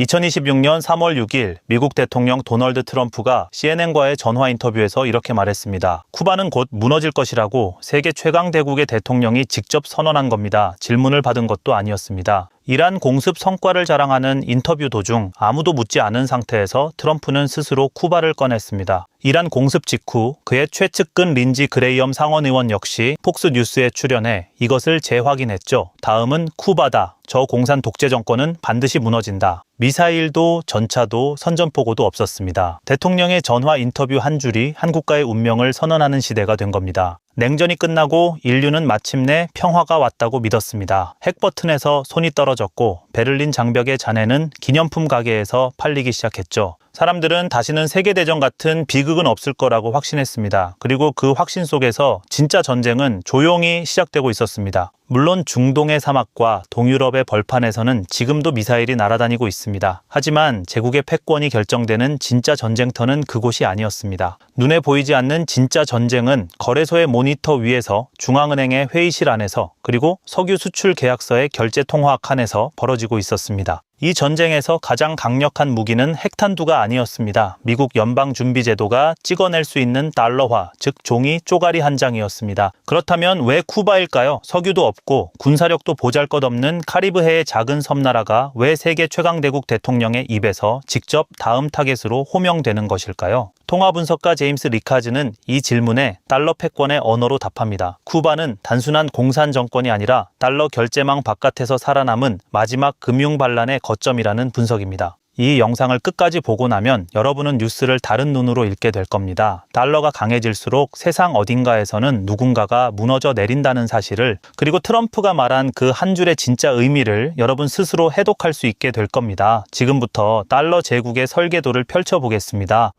2026년 3월 6일 미국 대통령 도널드 트럼프가 CNN과의 전화 인터뷰에서 이렇게 말했습니다. 쿠바는 곧 무너질 것이라고 세계 최강 대국의 대통령이 직접 선언한 겁니다. 질문을 받은 것도 아니었습니다. 이란 공습 성과를 자랑하는 인터뷰 도중 아무도 묻지 않은 상태에서 트럼프는 스스로 쿠바를 꺼냈습니다. 이란 공습 직후 그의 최측근 린지 그레이엄 상원의원 역시 폭스뉴스에 출연해 이것을 재확인했죠. 다음은 쿠바다. 저 공산 독재 정권은 반드시 무너진다. 미사일도 전차도 선전포고도 없었습니다. 대통령의 전화 인터뷰 한 줄이 한 국가의 운명을 선언하는 시대가 된 겁니다. 냉전이 끝나고 인류는 마침내 평화가 왔다고 믿었습니다. 핵버튼에서 손이 떨어졌고 베를린 장벽의 잔해는 기념품 가게에서 팔리기 시작했죠. 사람들은 다시는 세계대전 같은 비극은 없을 거라고 확신했습니다. 그리고 그 확신 속에서 진짜 전쟁은 조용히 시작되고 있었습니다. 물론 중동의 사막과 동유럽의 벌판에서는 지금도 미사일이 날아다니고 있습니다. 하지만 제국의 패권이 결정되는 진짜 전쟁터는 그곳이 아니었습니다. 눈에 보이지 않는 진짜 전쟁은 거래소의 모니터 위에서, 중앙은행의 회의실 안에서, 그리고 석유 수출 계약서의 결제 통화 칸에서 벌어지고 있었습니다. 이 전쟁에서 가장 강력한 무기는 핵탄두가 아니었습니다. 미국 연방준비제도가 찍어낼 수 있는 달러화, 즉 종이 쪼가리 한 장이었습니다. 그렇다면 왜 쿠바일까요? 석유도 없고 군사력도 보잘것없는 카리브해의 작은 섬나라가 왜 세계 최강대국 대통령의 입에서 직접 다음 타겟으로 호명되는 것일까요? 통화분석가 제임스 리카즈는 이 질문에 달러 패권의 언어로 답합니다. 쿠바는 단순한 공산 정권이 아니라 달러 결제망 바깥에서 살아남은 마지막 금융 반란의 거점이라는 분석입니다. 이 영상을 끝까지 보고 나면 여러분은 뉴스를 다른 눈으로 읽게 될 겁니다. 달러가 강해질수록 세상 어딘가에서는 누군가가 무너져 내린다는 사실을, 그리고 트럼프가 말한 그 한 줄의 진짜 의미를 여러분 스스로 해독할 수 있게 될 겁니다. 지금부터 달러 제국의 설계도를 펼쳐보겠습니다.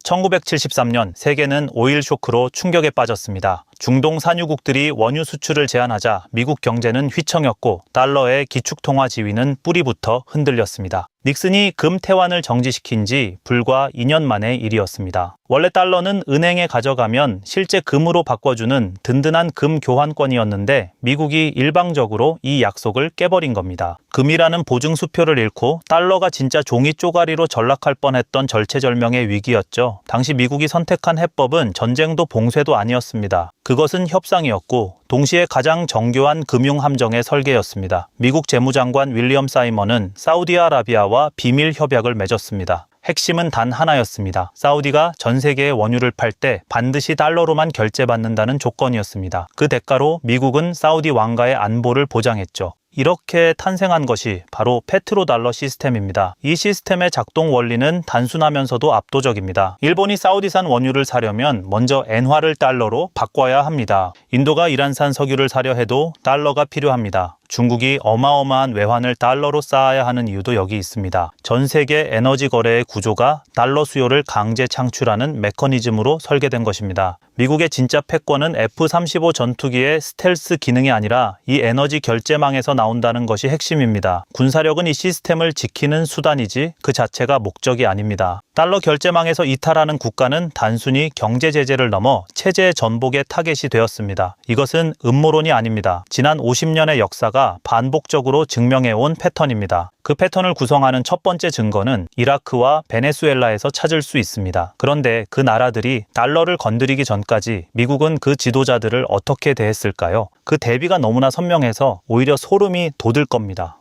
1973년 세계는 오일 쇼크로 충격에 빠졌습니다. 중동 산유국들이 원유 수출을 제한하자 미국 경제는 휘청였고 달러의 기축통화 지위는 뿌리부터 흔들렸습니다. 닉슨이 금 태환을 정지시킨 지 불과 2년 만의 일이었습니다. 원래 달러는 은행에 가져가면 실제 금으로 바꿔주는 든든한 금 교환권이었는데 미국이 일방적으로 이 약속을 깨버린 겁니다. 금이라는 보증수표를 잃고 달러가 진짜 종이 쪼가리로 전락할 뻔했던 절체절명의 위기였죠. 당시 미국이 선택한 해법은 전쟁도 봉쇄도 아니었습니다. 그것은 협상이었고 동시에 가장 정교한 금융함정의 설계였습니다. 미국 재무장관 윌리엄 사이먼은 사우디아라비아와 비밀 협약을 맺었습니다. 핵심은 단 하나였습니다. 사우디가 전 세계의 원유를 팔 때 반드시 달러로만 결제받는다는 조건이었습니다. 그 대가로 미국은 사우디 왕가의 안보를 보장했죠. 이렇게 탄생한 것이 바로 페트로달러 시스템입니다. 이 시스템의 작동 원리는 단순하면서도 압도적입니다. 일본이 사우디산 원유를 사려면 먼저 엔화를 달러로 바꿔야 합니다. 인도가 이란산 석유를 사려 해도 달러가 필요합니다. 중국이 어마어마한 외환을 달러로 쌓아야 하는 이유도 여기 있습니다. 전 세계 에너지 거래의 구조가 달러 수요를 강제 창출하는 메커니즘으로 설계된 것입니다. 미국의 진짜 패권은 F-35 전투기의 스텔스 기능이 아니라 이 에너지 결제망에서 나온다는 것이 핵심입니다. 군사력은 이 시스템을 지키는 수단이지 그 자체가 목적이 아닙니다. 달러 결제망에서 이탈하는 국가는 단순히 경제 제재를 넘어 체제 전복의 타겟이 되었습니다. 이것은 음모론이 아닙니다. 지난 50년의 역사가 반복적으로 증명해온 패턴입니다. 그 패턴을 구성하는 첫 번째 증거는 이라크와 베네수엘라에서 찾을 수 있습니다. 그런데 그 나라들이 달러를 건드리기 전까지 미국은 그 지도자들을 어떻게 대했을까요? 그 대비가 너무나 선명해서 오히려 소름이 돋을 겁니다.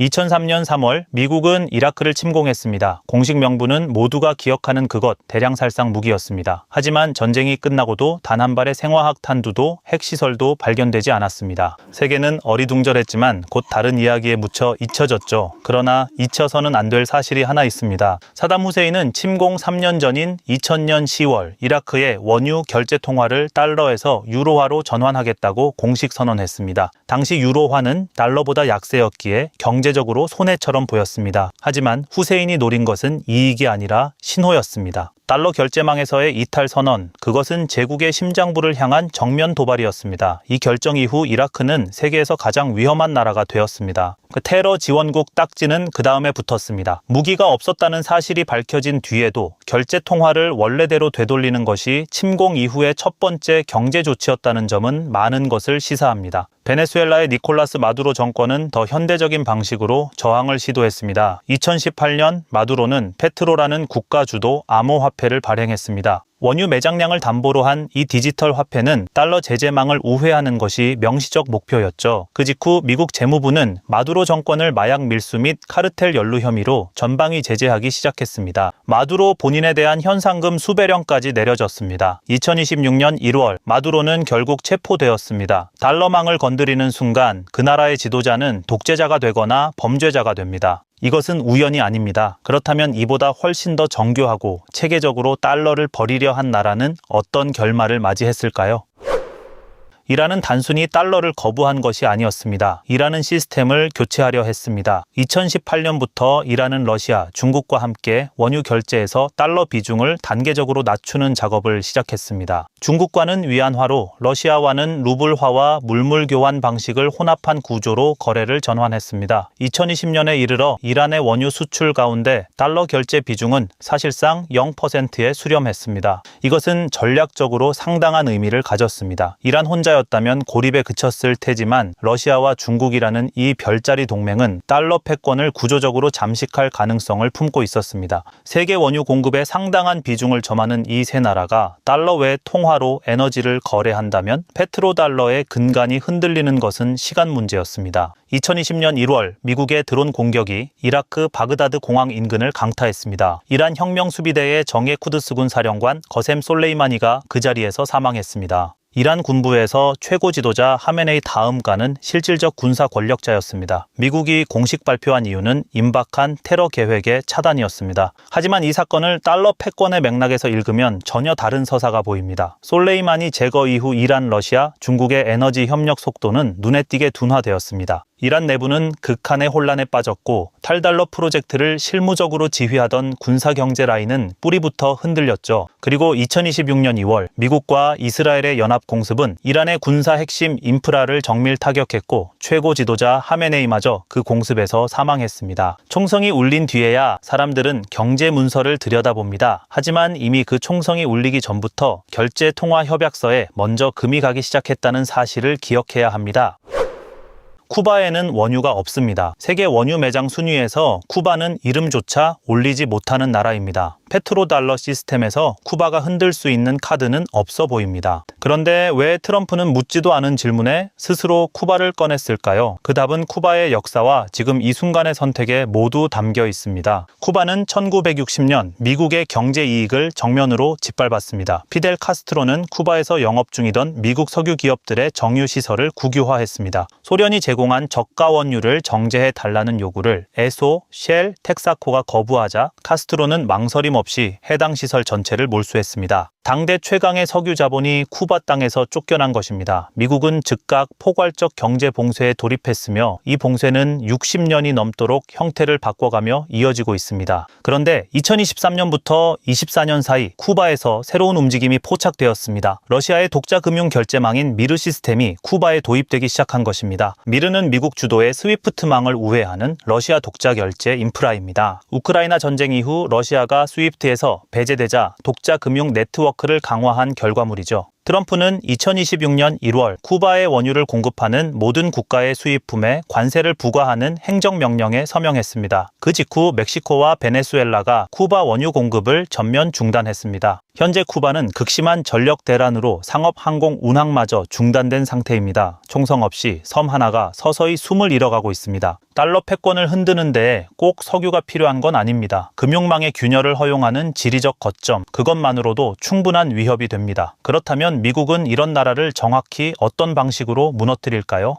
2003년 3월 미국은 이라크를 침공했습니다. 공식 명분은 모두가 기억하는 그것, 대량살상 무기였습니다. 하지만 전쟁이 끝나고도 단 한 발의 생화학 탄두도 핵시설도 발견되지 않았습니다. 세계는 어리둥절했지만 곧 다른 이야기에 묻혀 잊혀졌죠. 그러나 잊혀서는 안 될 사실이 하나 있습니다. 사담 후세인은 침공 3년 전인 2000년 10월 이라크의 원유 결제 통화를 달러에서 유로화로 전환하겠다고 공식 선언했습니다. 당시 유로화는 달러보다 약세였기에 경제적으로 손해처럼 보였습니다. 하지만 후세인이 노린 것은 이익이 아니라 신호였습니다. 달러 결제망에서의 이탈 선언, 그것은 제국의 심장부를 향한 정면 도발이었습니다. 이 결정 이후 이라크는 세계에서 가장 위험한 나라가 되었습니다. 그 테러 지원국 딱지는 그 다음에 붙었습니다. 무기가 없었다는 사실이 밝혀진 뒤에도 결제 통화를 원래대로 되돌리는 것이 침공 이후의 첫 번째 경제 조치였다는 점은 많은 것을 시사합니다. 베네수엘라의 니콜라스 마두로 정권은 더 현대적인 방식으로 저항을 시도했습니다. 2018년 마두로는 페트로라는 국가 주도 암호화폐를 발행했습니다. 원유 매장량을 담보로 한 이 디지털 화폐는 달러 제재망을 우회하는 것이 명시적 목표였죠. 그 직후 미국 재무부는 마두로 정권을 마약 밀수 및 카르텔 연루 혐의로 전방위 제재하기 시작했습니다. 마두로 본인에 대한 현상금 수배령까지 내려졌습니다. 2026년 1월 마두로는 결국 체포되었습니다. 달러망을 건드리는 순간 그 나라의 지도자는 독재자가 되거나 범죄자가 됩니다. 이것은 우연이 아닙니다. 그렇다면 이보다 훨씬 더 정교하고 체계적으로 달러를 버리려 한 나라는 어떤 결말을 맞이했을까요? 이란은 단순히 달러를 거부한 것이 아니었습니다. 이란은 시스템을 교체하려 했습니다. 2018년부터 이란은 러시아, 중국과 함께 원유 결제에서 달러 비중을 단계적으로 낮추는 작업을 시작했습니다. 중국과는 위안화로, 러시아와는 루블화와 물물 교환 방식을 혼합한 구조로 거래를 전환했습니다. 2020년에 이르러 이란의 원유 수출 가운데 달러 결제 비중은 사실상 0%에 수렴했습니다. 이것은 전략적으로 상당한 의미를 가졌습니다. 이란 혼자 였다면 고립에 그쳤을 테지만 러시아와 중국이라는 이 별자리 동맹은 달러 패권을 구조적으로 잠식할 가능성을 품고 있었습니다. 세계 원유 공급의 상당한 비중을 점하는 이 세 나라가 달러 외 통화로 에너지를 거래한다면 페트로달러의 근간이 흔들리는 것은 시간 문제였습니다. 2020년 1월 미국의 드론 공격이 이라크 바그다드 공항 인근을 강타했습니다. 이란 혁명수비대의 정예 쿠드스군 사령관 거셈 솔레이마니가 그 자리에서 사망했습니다. 이란 군부에서 최고 지도자 하메네이 다음가는 실질적 군사 권력자였습니다. 미국이 공식 발표한 이유는 임박한 테러 계획의 차단이었습니다. 하지만 이 사건을 달러 패권의 맥락에서 읽으면 전혀 다른 서사가 보입니다. 솔레이마니 제거 이후 이란, 러시아, 중국의 에너지 협력 속도는 눈에 띄게 둔화되었습니다. 이란 내부는 극한의 혼란에 빠졌고 탈달러 프로젝트를 실무적으로 지휘하던 군사경제 라인은 뿌리부터 흔들렸죠. 그리고 2026년 2월 미국과 이스라엘의 연합공습은 이란의 군사 핵심 인프라를 정밀 타격했고 최고 지도자 하메네이마저 그 공습에서 사망했습니다. 총성이 울린 뒤에야 사람들은 경제 문서를 들여다봅니다. 하지만 이미 그 총성이 울리기 전부터 결제통화협약서에 먼저 금이 가기 시작했다는 사실을 기억해야 합니다. 쿠바에는 원유가 없습니다. 세계 원유 매장 순위에서 쿠바는 이름조차 올리지 못하는 나라입니다. 페트로달러 시스템에서 쿠바가 흔들 수 있는 카드는 없어 보입니다. 그런데 왜 트럼프는 묻지도 않은 질문에 스스로 쿠바를 꺼냈을까요? 그 답은 쿠바의 역사와 지금 이 순간의 선택에 모두 담겨 있습니다. 쿠바는 1960년 미국의 경제 이익을 정면으로 짓밟았습니다. 피델 카스트로는 쿠바에서 영업 중이던 미국 석유 기업들의 정유 시설을 국유화했습니다. 소련이 제공한 저가 원유를 정제해 달라는 요구를 에소, 쉘, 텍사코가 거부하자 카스트로는 망설임 없이 해당 시설 전체를 몰수했습니다. 당대 최강의 석유 자본이 쿠바 땅에서 쫓겨난 것입니다. 미국은 즉각 포괄적 경제 봉쇄에 돌입했으며 이 봉쇄는 60년이 넘도록 형태를 바꿔가며 이어지고 있습니다. 그런데 2023년부터 24년 사이 쿠바에서 새로운 움직임이 포착되었습니다. 러시아의 독자 금융 결제망인 미르 시스템이 쿠바에 도입되기 시작한 것입니다. 미르는 미국 주도의 스위프트망을 우회하는 러시아 독자 결제 인프라입니다. 우크라이나 전쟁 이후 러시아가 스위프트에서 배제되자 독자 금융 네트워크를 강화한 결과물이죠. 트럼프는 2026년 1월 쿠바의 원유를 공급하는 모든 국가의 수입품에 관세를 부과하는 행정명령에 서명했습니다. 그 직후 멕시코와 베네수엘라가 쿠바 원유 공급을 전면 중단했습니다. 현재 쿠바는 극심한 전력 대란으로 상업 항공 운항마저 중단된 상태입니다. 총성 없이 섬 하나가 서서히 숨을 잃어가고 있습니다. 달러 패권을 흔드는 데에 꼭 석유가 필요한 건 아닙니다. 금융망의 균열을 허용하는 지리적 거점, 그것만으로도 충분한 위협이 됩니다. 그렇다면 미국은 이런 나라를 정확히 어떤 방식으로 무너뜨릴까요?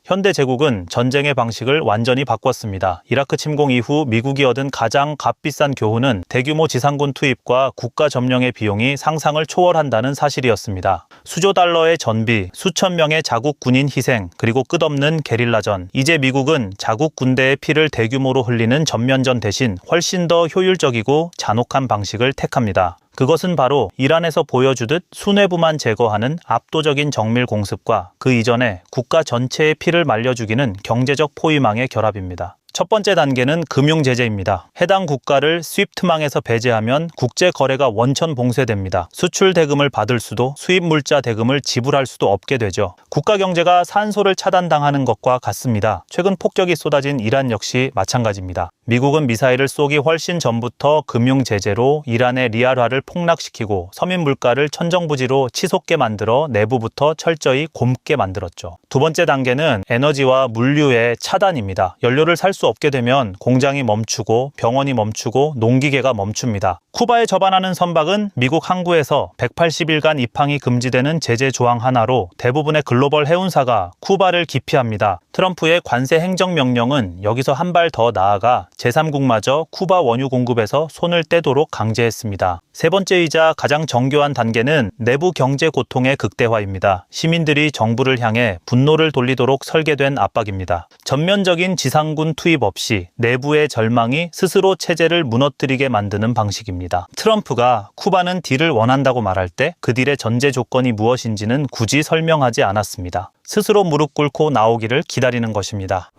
현대 제국은 전쟁의 방식을 완전히 바꿨습니다. 이라크 침공 이후 미국이 얻은 가장 값비싼 교훈은 대규모 지상군 투입과 국가 점령의 비용이 상상을 초월한다는 사실이었습니다. 수조 달러의 전비, 수천 명의 자국 군인 희생, 그리고 끝없는 게릴라전. 이제 미국은 자국 군대의 피를 대규모로 흘리는 전면전 대신 훨씬 더 효율적이고 잔혹한 방식을 택합니다. 그것은 바로 이란에서 보여주듯 수뇌부만 제거하는 압도적인 정밀 공습과 그 이전에 국가 전체의 피를 말려 죽이는 경제적 포위망의 결합입니다. 첫 번째 단계는 금융제재입니다. 해당 국가를 스위프트망에서 배제하면 국제 거래가 원천 봉쇄됩니다. 수출 대금을 받을 수도 수입 물자 대금을 지불할 수도 없게 되죠. 국가 경제가 산소를 차단당하는 것과 같습니다. 최근 폭격이 쏟아진 이란 역시 마찬가지입니다. 미국은 미사일을 쏘기 훨씬 전부터 금융제재로 이란의 리알화를 폭락시키고 서민 물가를 천정부지로 치솟게 만들어 내부부터 철저히 곪게 만들었죠. 두 번째 단계는 에너지와 물류의 차단입니다. 연료를 살 수 없게 되면 공장이 멈추고 병원이 멈추고 농기계가 멈춥니다. 쿠바에 접안하는 선박은 미국 항구에서 180일간 입항이 금지되는 제재 조항 하나로 대부분의 글로벌 해운사가 쿠바를 기피합니다. 트럼프의 관세 행정명령은 여기서 한 발 더 나아가 제3국마저 쿠바 원유 공급에서 손을 떼도록 강제했습니다. 세 번째이자 가장 정교한 단계는 내부 경제 고통의 극대화입니다. 시민들이 정부를 향해 분노를 돌리도록 설계된 압박입니다. 전면적인 지상군 투입 없이 내부의 절망이 스스로 체제를 무너뜨리게 만드는 방식입니다. 트럼프가 쿠바는 딜을 원한다고 말할 때 그 딜의 전제 조건이 무엇인지는 굳이 설명하지 않았습니다. 스스로 무릎 꿇고 나오기를 기다리는 것입니다.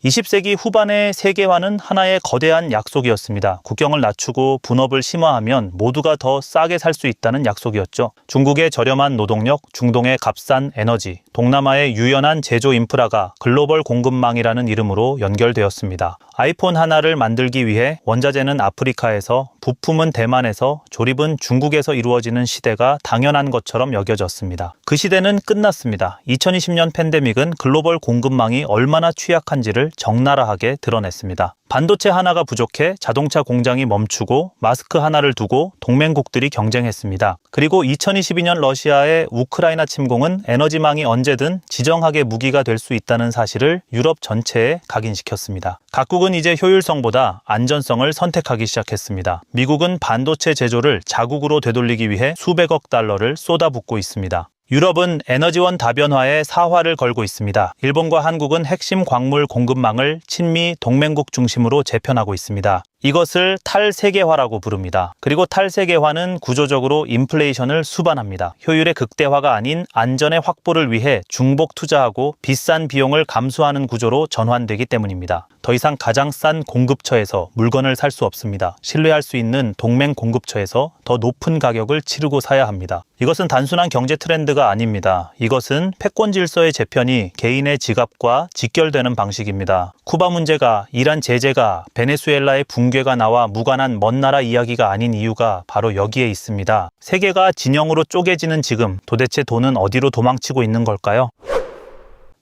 20세기 후반의 세계화는 하나의 거대한 약속이었습니다. 국경을 낮추고 분업을 심화하면 모두가 더 싸게 살 수 있다는 약속이었죠. 중국의 저렴한 노동력, 중동의 값싼 에너지, 동남아의 유연한 제조 인프라가 글로벌 공급망이라는 이름으로 연결되었습니다. 아이폰 하나를 만들기 위해 원자재는 아프리카에서, 부품은 대만에서, 조립은 중국에서 이루어지는 시대가 당연한 것처럼 여겨졌습니다. 그 시대는 끝났습니다. 2020년 팬데믹은 글로벌 공급망이 얼마나 취약한지를 적나라하게 드러냈습니다. 반도체 하나가 부족해 자동차 공장이 멈추고 마스크 하나를 두고 동맹국들이 경쟁했습니다. 그리고 2022년 러시아의 우크라이나 침공은 에너지망이 언제든 지정학의 무기가 될 수 있다는 사실을 유럽 전체에 각인시켰습니다. 각국은 이제 효율성보다 안전성을 선택하기 시작했습니다. 미국은 반도체 제조를 자국으로 되돌리기 위해 수백억 달러를 쏟아붓고 있습니다. 유럽은 에너지원 다변화에 사활을 걸고 있습니다. 일본과 한국은 핵심 광물 공급망을 친미 동맹국 중심으로 재편하고 있습니다. 이것을 탈세계화라고 부릅니다. 그리고 탈세계화는 구조적으로 인플레이션을 수반합니다. 효율의 극대화가 아닌 안전의 확보를 위해 중복 투자하고 비싼 비용을 감수하는 구조로 전환되기 때문입니다. 더 이상 가장 싼 공급처에서 물건을 살 수 없습니다. 신뢰할 수 있는 동맹 공급처에서 더 높은 가격을 치르고 사야 합니다. 이것은 단순한 경제 트렌드가 아닙니다. 이것은 패권 질서의 재편이 개인의 지갑과 직결되는 방식입니다. 쿠바 문제가, 이란 제재가, 베네수엘라의 붕괴가 나와 무관한 먼 나라 이야기가 아닌 이유가 바로 여기에 있습니다. 세계가 진영으로 쪼개지는 지금 도대체 돈은 어디로 도망치고 있는 걸까요?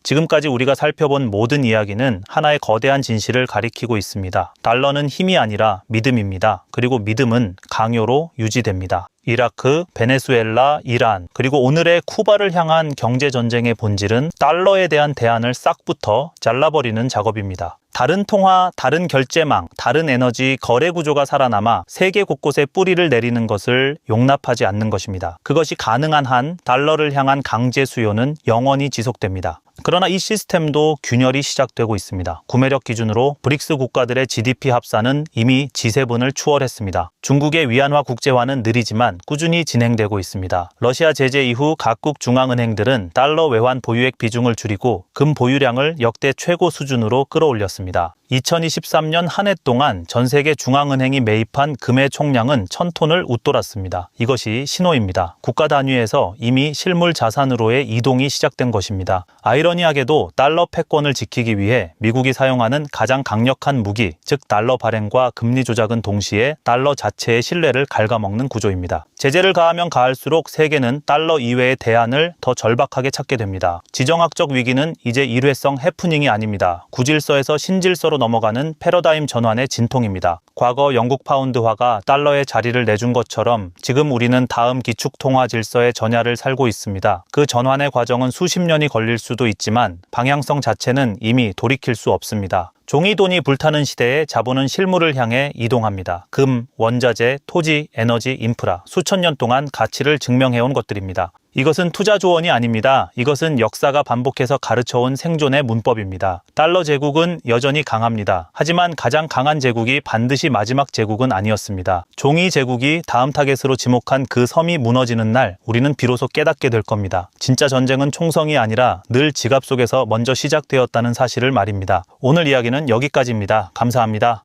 지금까지 우리가 살펴본 모든 이야기는 하나의 거대한 진실을 가리키고 있습니다. 달러는 힘이 아니라 믿음입니다. 그리고 믿음은 강요로 유지됩니다. 이라크, 베네수엘라, 이란, 그리고 오늘의 쿠바를 향한 경제전쟁의 본질은 달러에 대한 대안을 싹부터 잘라버리는 작업입니다. 다른 통화, 다른 결제망, 다른 에너지, 거래 구조가 살아남아 세계 곳곳에 뿌리를 내리는 것을 용납하지 않는 것입니다. 그것이 가능한 한 달러를 향한 강제 수요는 영원히 지속됩니다. 그러나 이 시스템도 균열이 시작되고 있습니다. 구매력 기준으로 브릭스 국가들의 GDP 합산은 이미 G7을 추월했습니다. 중국의 위안화 국제화는 느리지만 꾸준히 진행되고 있습니다. 러시아 제재 이후 각국 중앙은행들은 달러 외환 보유액 비중을 줄이고 금 보유량을 역대 최고 수준으로 끌어올렸습니다. 2023년 한 해 동안 전 세계 중앙은행이 매입한 금의 총량은 1000톤을 웃돌았습니다. 이것이 신호입니다. 국가 단위에서 이미 실물 자산으로의 이동이 시작된 것입니다. 아이러니하게도 달러 패권을 지키기 위해 미국이 사용하는 가장 강력한 무기, 즉 달러 발행과 금리 조작은 동시에 달러 자체의 신뢰를 갉아먹는 구조입니다. 제재를 가하면 가할수록 세계는 달러 이외의 대안을 더 절박하게 찾게 됩니다. 지정학적 위기는 이제 일회성 해프닝이 아닙니다. 구질서에서 신질서로 넘어가는 패러다임 전환의 진통입니다. 과거 영국 파운드화가 달러의 자리를 내준 것처럼 지금 우리는 다음 기축통화 질서의 전야를 살고 있습니다. 그 전환의 과정은 수십 년이 걸릴 수도 있지만 방향성 자체는 이미 돌이킬 수 없습니다. 종이돈이 불타는 시대에 자본은 실물을 향해 이동합니다. 금, 원자재, 토지, 에너지, 인프라, 수천 년 동안 가치를 증명해온 것들입니다. 이것은 투자 조언이 아닙니다. 이것은 역사가 반복해서 가르쳐온 생존의 문법입니다. 달러 제국은 여전히 강합니다. 하지만 가장 강한 제국이 반드시 마지막 제국은 아니었습니다. 종이 제국이 다음 타겟으로 지목한 그 섬이 무너지는 날 우리는 비로소 깨닫게 될 겁니다. 진짜 전쟁은 총성이 아니라 늘 지갑 속에서 먼저 시작되었다는 사실을 말입니다. 오늘 이야기는 여기까지입니다. 감사합니다.